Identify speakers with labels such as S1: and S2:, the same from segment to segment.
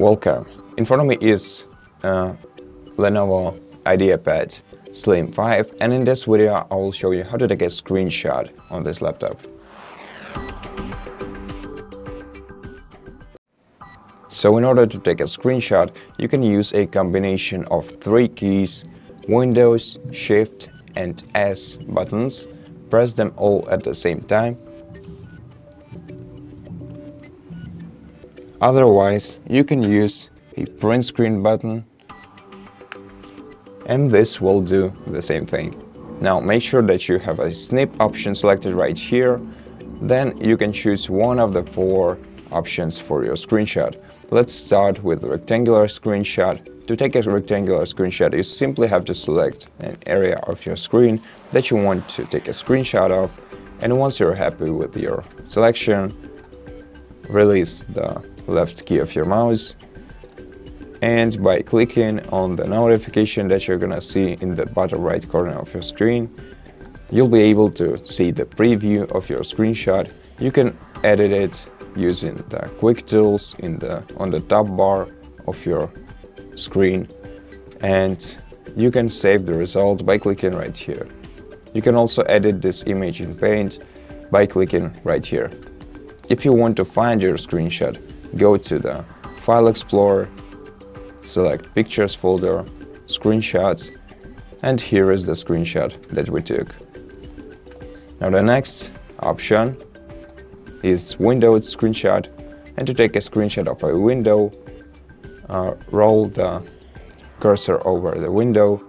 S1: Welcome. In front of me is LENOVO IdeaPad Slim 5, and in this video I will show you how to take a screenshot on this laptop. So in order to take a screenshot, you can use a combination of 3 keys: Windows, Shift and S buttons. Press them all at the same time. Otherwise, you can use a print screen button, and this will do the same thing. Now make sure that you have a snip option selected right here. Then you can choose one of the 4 options for your screenshot. Let's start with the rectangular screenshot. To take a rectangular screenshot, you simply have to select an area of your screen that you want to take a screenshot of, and once you're happy with your selection, release the left key of your mouse, and by clicking on the notification that you're gonna see in the bottom right corner of your screen, you'll be able to see the preview of your screenshot. You can edit it using the quick tools on the top bar of your screen, and you can save the result by clicking right here. You can also edit this image in Paint by clicking right here. If you want to find your screenshot, go to the File Explorer, select Pictures folder, Screenshots, and here is the screenshot that we took. Now the next option is Windows Screenshot, and to take a screenshot of a window, roll the cursor over the window,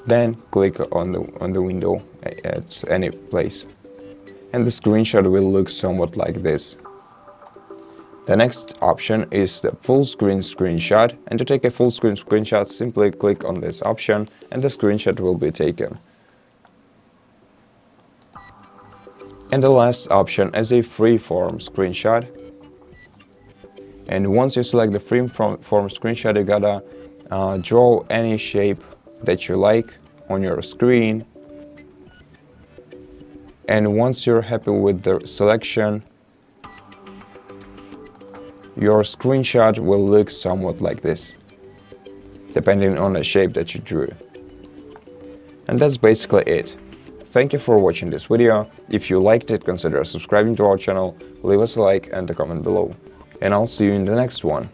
S1: then click on the window at any place, and the screenshot will look somewhat like this. The next option is the full screen screenshot, and to take a full screen screenshot, simply click on this option and the screenshot will be taken. And the last option is a Freeform screenshot. And once you select the Freeform screenshot, you gotta draw any shape that you like on your screen. And once you're happy with the selection, your screenshot will look somewhat like this, depending on the shape that you drew. And that's basically it. Thank you for watching this video. If you liked it, consider subscribing to our channel, leave us a like and a comment below. And I'll see you in the next one.